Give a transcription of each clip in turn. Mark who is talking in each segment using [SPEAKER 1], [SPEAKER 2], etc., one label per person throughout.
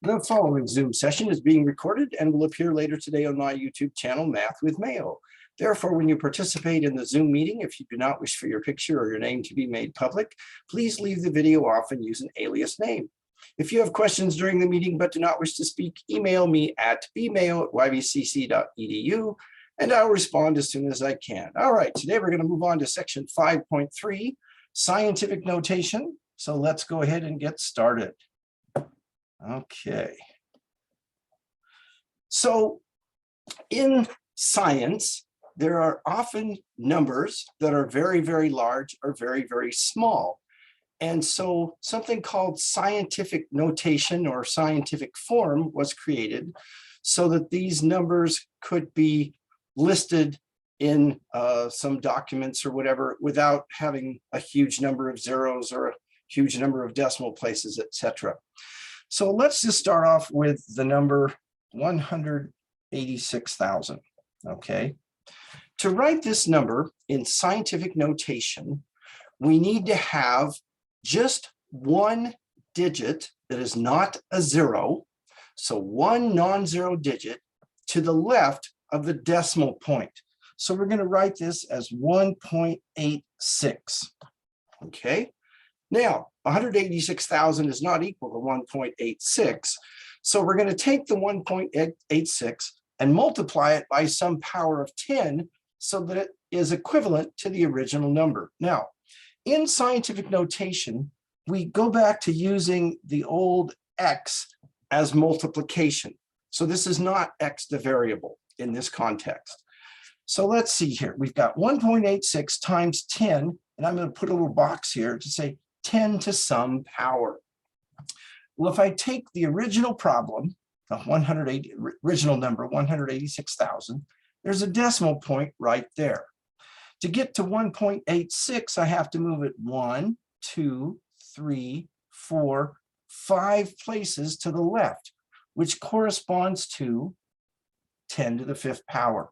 [SPEAKER 1] The following Zoom session is being recorded and will appear later today on my YouTube channel, Math with Mayo. Therefore, when you participate in the Zoom meeting, if you do not wish for your picture or your name to be made public, please leave the video off and use an alias name. If you have questions during the meeting but do not wish to speak, email me at bmayo@ybcc.edu and I'll respond as soon as I can. All right, today we're going to move on to section 5.3, scientific notation. So let's go ahead and get started. Okay. So in science, there are often numbers that are very, very large or very, very small. And so something called scientific notation or scientific form was created so that these numbers could be listed in some documents or whatever without having a huge number of zeros or a huge number of decimal places, etc. So let's just start off with the number 186,000, okay? To write this number in scientific notation, we need to have just one digit that is not a zero, so one non-zero digit to the left of the decimal point. So we're going to write this as 1.86, okay? Now, 186,000 is not equal to 1.86. So we're going to take the 1.86 and multiply it by some power of 10 so that it is equivalent to the original number. Now, in scientific notation, we go back to using the old x as multiplication. So this is not x the variable in this context. So let's see here. We've got 1.86 times 10, and I'm going to put a little box here to say 10 to some power. Well, if I take the original problem, the original number, 186,000, there's a decimal point right there. To get to 1.86, I have to move it 1, 2, 3, 4, 5 places to the left, which corresponds to 10 to the 5th power.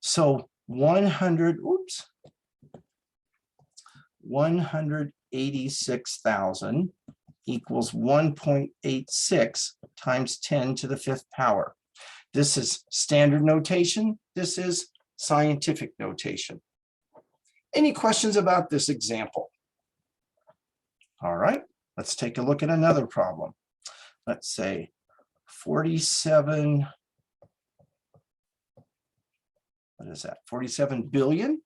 [SPEAKER 1] So 186,000 equals 1.86 times 10 to the 5th power. This is standard notation. This is scientific notation. Any questions about this example? All right, let's take a look at another problem. Let's say 47, what is that? 47 billion.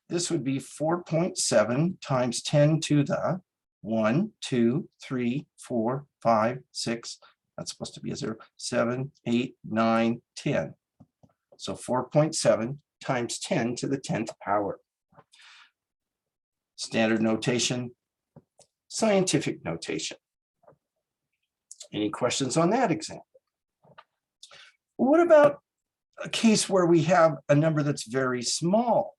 [SPEAKER 1] This would be 4.7 times 10 to the 1, 2, 3, 4, 5, 6. That's supposed to be a 0, 7, 8, 9, 10. So 4.7 times 10 to the 10th power. Standard notation, scientific notation. Any questions on that example? What about a case where we have a number that's very small?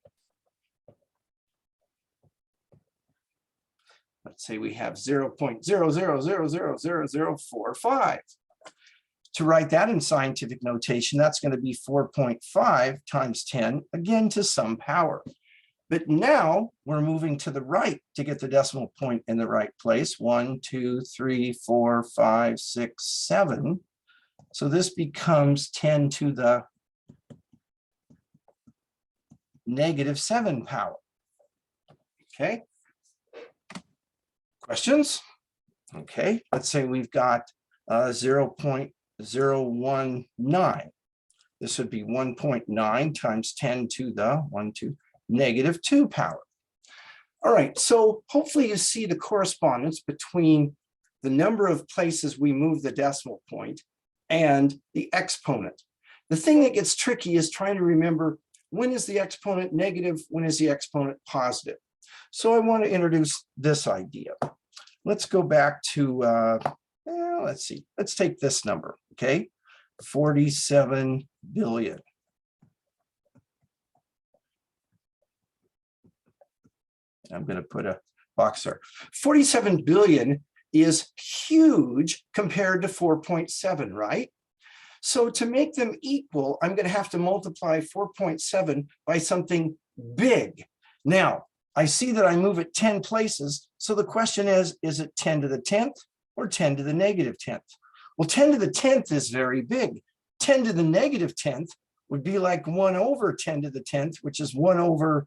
[SPEAKER 1] Let's say we have 0.00000045. To write that in scientific notation, that's going to be 4.5 times 10, again to some power. But now we're moving to the right to get the decimal point in the right place. 1, 2, 3, 4, 5, 6, 7. So this becomes 10 to the -7 power. Okay. Questions? Okay, let's say we've got 0.019. This would be 1.9 times 10 to the -2 power. All right, so hopefully you see the correspondence between the number of places we move the decimal point and the exponent. The thing that gets tricky is trying to remember when is the exponent negative, when is the exponent positive. So I want to introduce this idea. Let's go back to, let's see, let's take this number, okay? 47 billion. I'm going to put a box there. 47 billion is huge compared to 4.7, right? So to make them equal, I'm going to have to multiply 4.7 by something big. Now, I see that I move it 10 places. So the question is it 10 to the 10th or 10 to the -10th? Well, 10 to the 10th is very big. 10 to the negative 10th would be like 1 over 10 to the 10th, which is 1 over,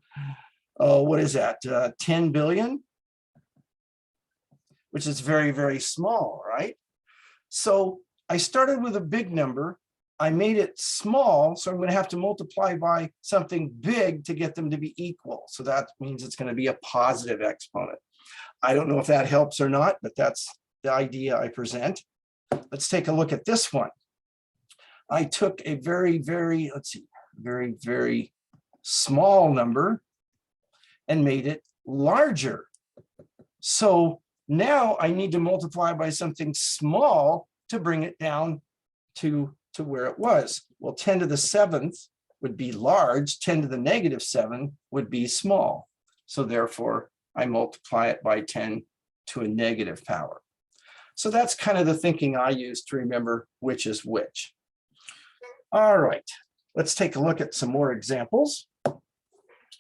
[SPEAKER 1] what is that, 10 billion? Which is very, very small, right? So I started with a big number. I made it small, so I'm going to have to multiply by something big to get them to be equal. So that means it's going to be a positive exponent. I don't know if that helps or not, but that's the idea I present. Let's take a look at this one. I took a very, very, let's see, very, very small number and made it larger. So now I need to multiply by something small to bring it down to where it was. Well, 10 to the 7th would be large, 10 to the negative 7 would be small. So therefore, I multiply it by 10 to a negative power. So that's kind of the thinking I use to remember which is which. All right, let's take a look at some more examples.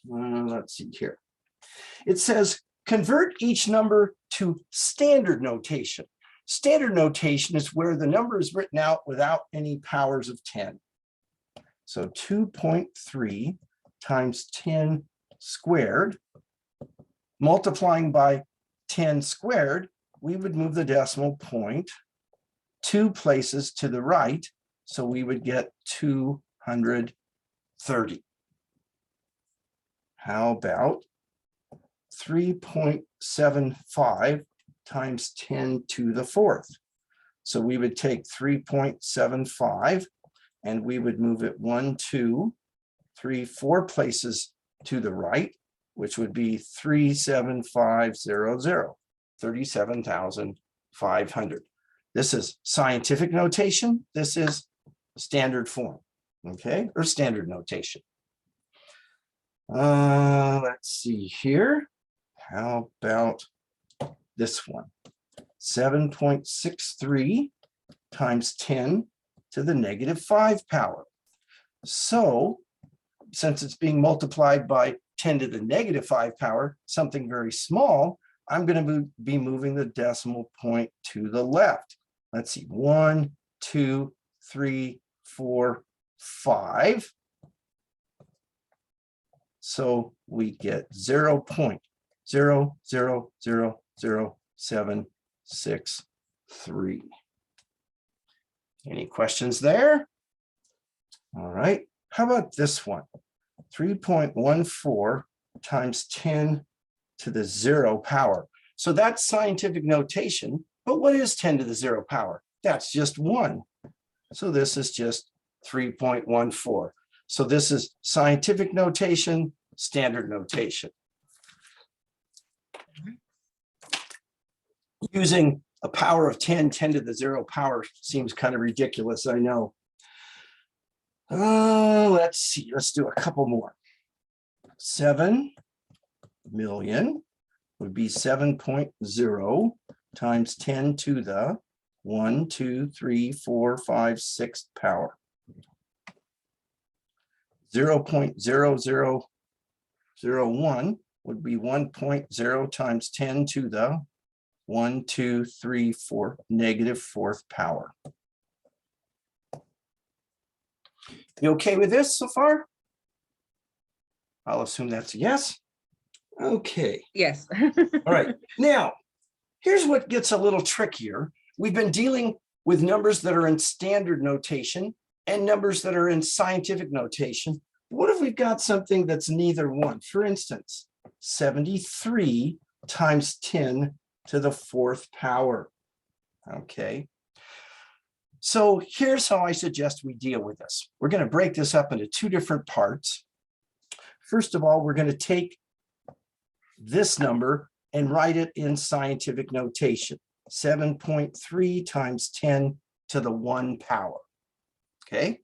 [SPEAKER 1] Let's see here. It says, convert each number to standard notation. Standard notation is where the number is written out without any powers of 10. So 2.3 times 10 squared, multiplying by 10 squared, we would move the decimal point 2 places to the right. So we would get 230. How about 3.75 times 10 to the 4th? So we would take 3.75 and we would move it 1, 2, 3, 4 places to the right, which would be 37500, 37,500. This is scientific notation. This is standard form, okay, or standard notation. Let's see here. How about this one? 7.63 times 10 to the negative 5 power. So since it's being multiplied by 10 to the negative 5 power, something very small, I'm going to be moving the decimal point to the left. Let's see, 1, 2, 3, 4, 5. So we get 0.00000763. Any questions there? All right. How about this one? 3.14 times 10 to the 0 power. So that's scientific notation. But what is 10 to the 0 power? That's just 1. So this is just 3.14. So this is scientific notation, standard notation. Using a power of 10, 10 to the 0 power seems kind of ridiculous, I know. Let's see, let's do a couple more. 7 million would be 7.0 times 10 to the 1, 2, 3, 4, 5, 6th power. 0.0001 would be 1.0 times 10 to the 1, 2, 3, 4, negative 4th power. You okay with this so far? I'll assume that's a yes. Okay.
[SPEAKER 2] Yes.
[SPEAKER 1] All right. Now, here's what gets a little trickier. We've been dealing with numbers that are in standard notation and numbers that are in scientific notation. What if we've got something that's neither one? For instance, 73 times 10 to the 4th power. Okay. So here's how I suggest we deal with this. We're going to break this up into 2 different parts. First of all, we're going to take this number and write it in scientific notation. 7.3 times 10 to the 1 power. Okay.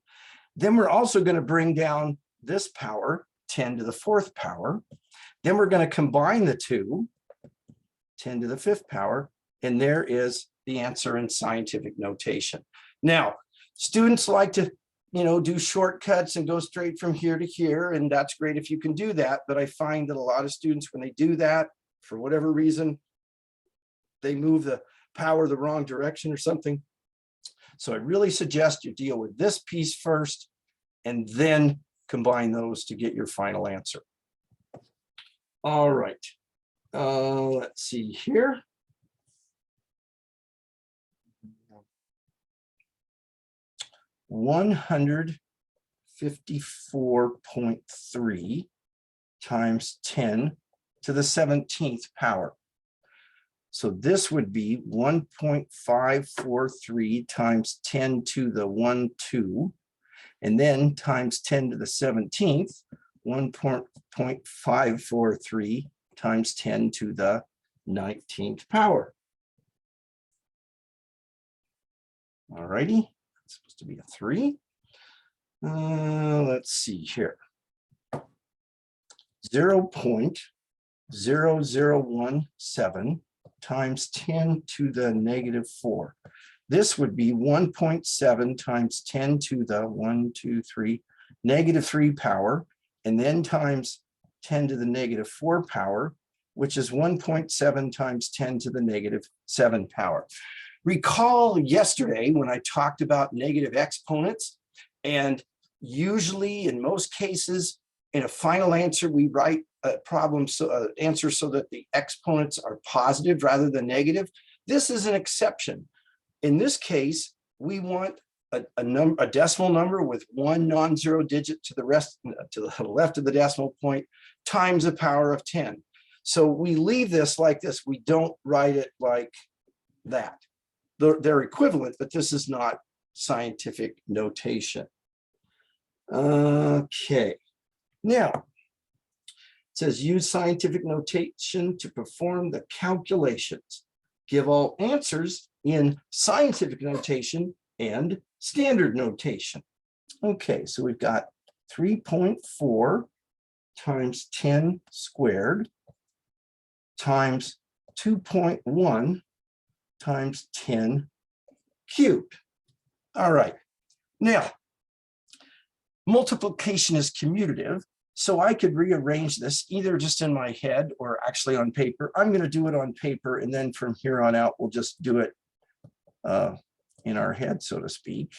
[SPEAKER 1] Then we're also going to bring down this power, 10 to the 4th power. Then we're going to combine the two, 10 to the 5th power, and there is the answer in scientific notation. Now, students like to, do shortcuts and go straight from here to here, and that's great if you can do that. But I find that a lot of students, when they do that, for whatever reason, they move the power the wrong direction or something. So I really suggest you deal with this piece first and then combine those to get your final answer. All right. Let's see here. $154.3 times 10 to the 17th power. So this would be 1.543 times 10 to the 12, and then times 10 to the 17th, 1.543 times 10 to the 19th power. All righty, it's supposed to be a 3. Let's see here. 0.0017 times 10 to the -4. This would be 1.7 times 10 to the -3 power, and then times 10 to the -4 power, which is 1.7 times 10 to the -7 power. Recall yesterday when I talked about negative exponents, and usually in most cases in a final answer we write a problem answer so that the exponents are positive rather than negative. This is an exception. In this case, we want a decimal number with one non-zero digit to the left of the decimal point times the power of 10. So we leave this like this. We don't write it like that. They're equivalent, but this is not scientific notation. Okay. Now, it says use scientific notation to perform the calculations. Give all answers in scientific notation and standard notation. Okay, so we've got 3.4 times 10 squared times 2.1 times 10 cubed. All right, now multiplication is commutative, so I could rearrange this either just in my head or actually on paper. I'm going to do it on paper, and then from here on out, we'll just do it in our head, so to speak.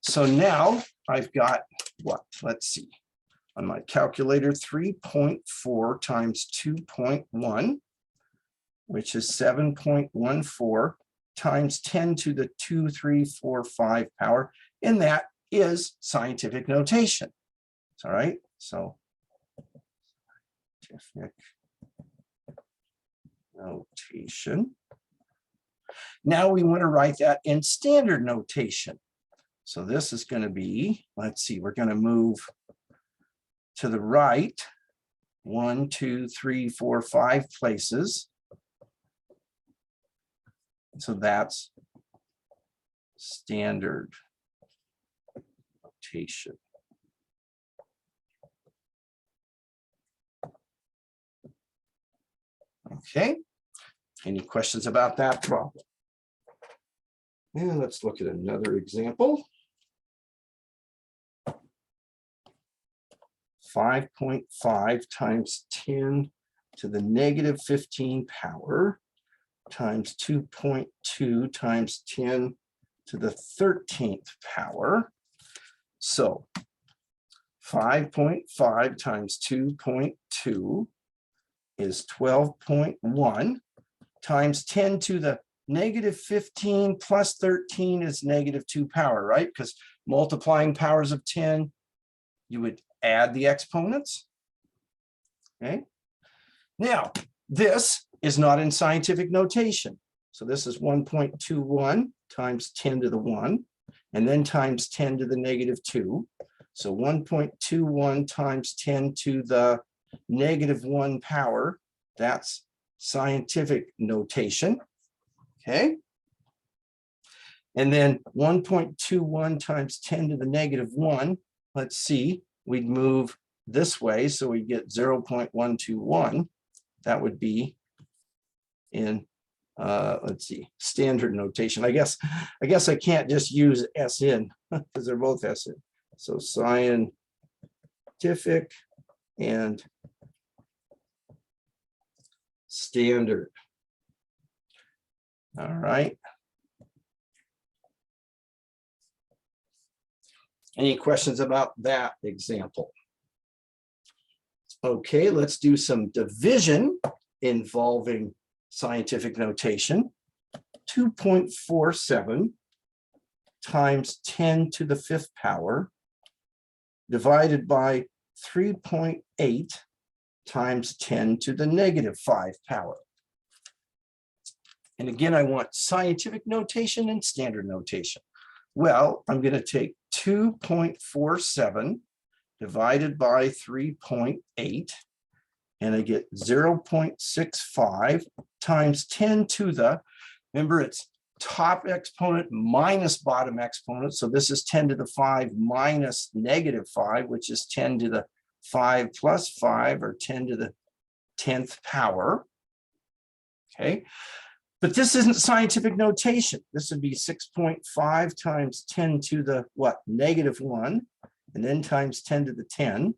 [SPEAKER 1] So now I've got what? Let's see. On my calculator, 3.4 times 2.1, which is 7.14 times 10 to the 2, 3, 4, 5 power, and that is scientific notation. All right, so scientific notation. Now we want to write that in standard notation. So this is going to be, let's see, we're going to move to the right 1, 2, 3, 4, 5 places. So that's standard notation. Okay, any questions about that problem? And let's look at another example. 5.5 times 10 to the -15 power times 2.2 times 10 to the 13th power. So 5.5 times 2.2 is 12.1 times 10 to the -15 plus 13 is -2 power, right? Because multiplying powers of 10, you would add the exponents. Okay. Now, this is not in scientific notation. So this is 1.21 times 10 to the 1, and then times 10 to the -2. So 1.21 times 10 to the -1 power, that's scientific notation. Okay. And then 1.21 times 10 to the -1, let's see, we'd move this way, so we get 0.121. That would be in, let's see, standard notation. I guess I can't just use SN because they're both SN. So scientific and standard. All right. Any questions about that example? Okay, let's do some division involving scientific notation. 2.47 times 10 to the 5th power divided by 3.8 times 10 to the negative 5 power. And again, I want scientific notation and standard notation. Well, I'm going to take 2.47 divided by 3.8, and I get 0.65 times 10 to the, remember it's top exponent minus bottom exponent, so this is 10 to the 5 minus negative 5, which is 10 to the 5 plus 5, or 10 to the 10th power. Okay, but this isn't scientific notation. This would be 6.5 times 10 to the what? Negative 1, and then times 10 to the 10,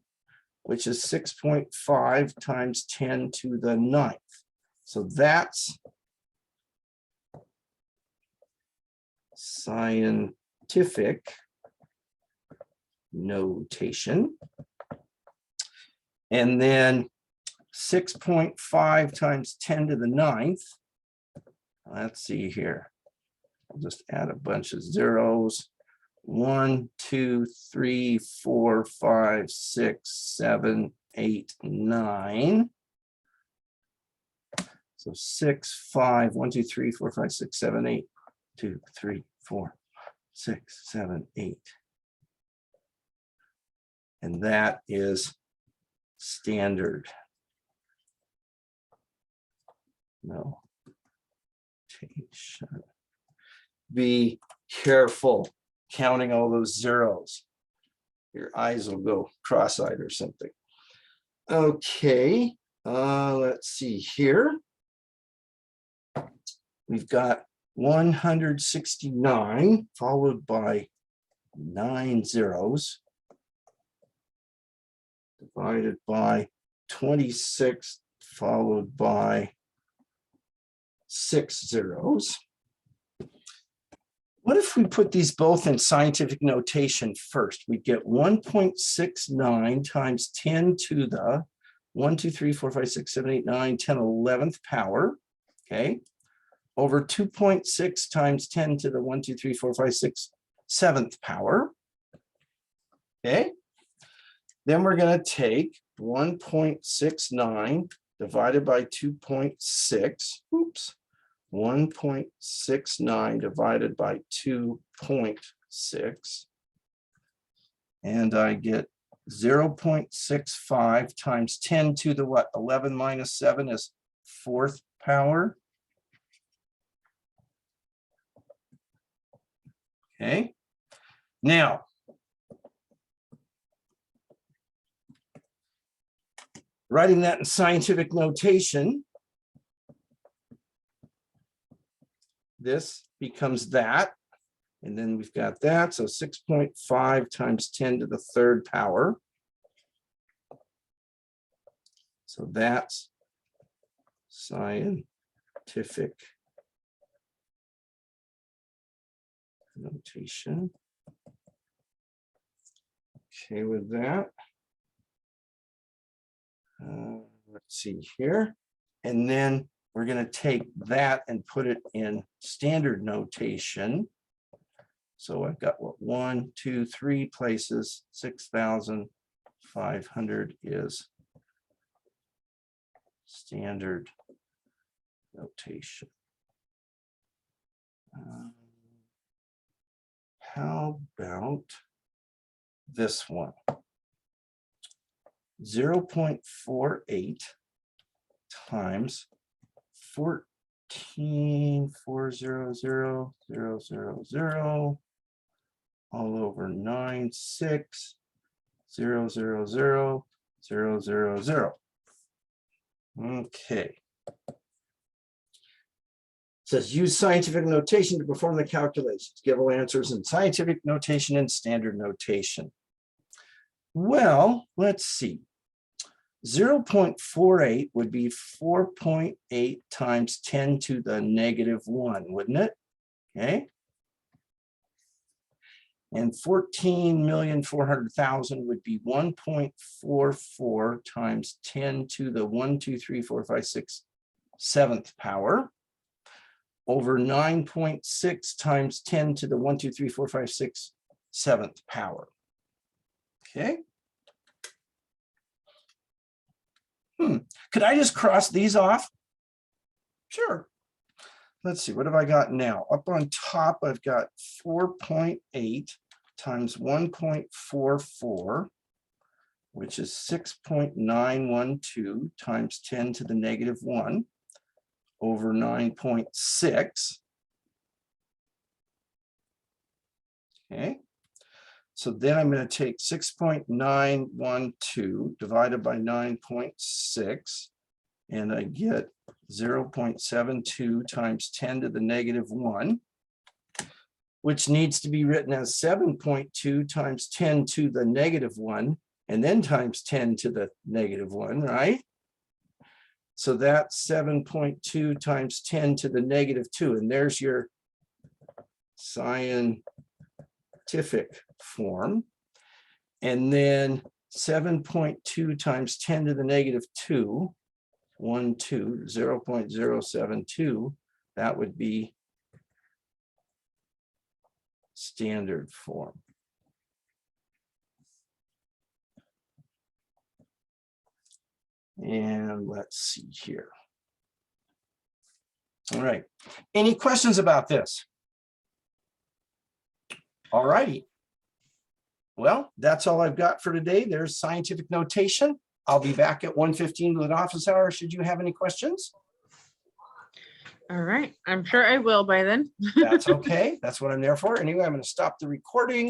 [SPEAKER 1] which is 6.5 times 10 to the 9th. So that's scientific notation. And then 6.5 times 10 to the 9th. Let's see here. I'll just add a bunch of zeros. 1, 2, 3, 4, 5, 6, 7, 8, 9. So 6, 5, 1, 2, 3, 4, 5, 6, 7, 8, 2, 3, 4, 6, 7, 8. And that is standard notation. Be careful counting all those zeros. Your eyes will go cross-eyed or something. Okay, let's see here. We've got 169 followed by 9 zeros divided by 26 followed by 6 zeros. What if we put these both in scientific notation first? We get 1.69 times 10 to the 1, 2, 3, 4, 5, 6, 7, 8, 9, 10, 11th power, okay, over 2.6 times 10 to the 1, 2, 3, 4, 5, 6, 7th power, okay? Then we're going to take 1.69 divided by 2.6, oops, 1.69 divided by 2.6, and I get 0.65 times 10 to the what? 11 minus 7 is 4th power. Okay, now writing that in scientific notation, this becomes that, and then we've got that, so 6.5 times 10 to the 3rd power. So that's scientific notation. Okay with that. Let's see here. And then we're going to take that and put it in standard notation. So I've got what, 1, 2, 3 places, 6,500 is standard notation. How about this one? 0.48 times 14,400,000 all over 96,000,000. Okay. It says use scientific notation to perform the calculations. Give all answers in scientific notation and standard notation. Well, let's see. 0.48 would be 4.8 times 10 to the negative 1, wouldn't it? Okay. And 14,400,000 would be 1.44 times 10 to the 1, 2, 3, 4, 5, 6, 7th power over 9.6 times 10 to the 1, 2, 3, 4, 5, 6, 7th power. Okay. Could I just cross these off? Sure. Let's see, what have I got now? Up on top, I've got 4.8 times 1.44, which is 6.912 times 10 to the negative 1 over 9.6. Okay. So then I'm going to take 6.912 divided by 9.6, and I get 0.72 times 10 to the negative 1, which needs to be written as 7.2 times 10 to the negative 1, and then times 10 to the negative 1, right? So that's 7.2 times 10 to the negative 2, and there's your scientific form. And then 7.2 times 10 to the negative 2, 0.072, that would be standard form. And let's see here. All right. Any questions about this? All righty. Well, that's all I've got for today. There's scientific notation. I'll be back at 1:15 with an office hour. Should you have any questions?
[SPEAKER 2] All right. I'm sure I will by then.
[SPEAKER 1] That's okay. That's what I'm there for. Anyway, I'm going to stop the recording.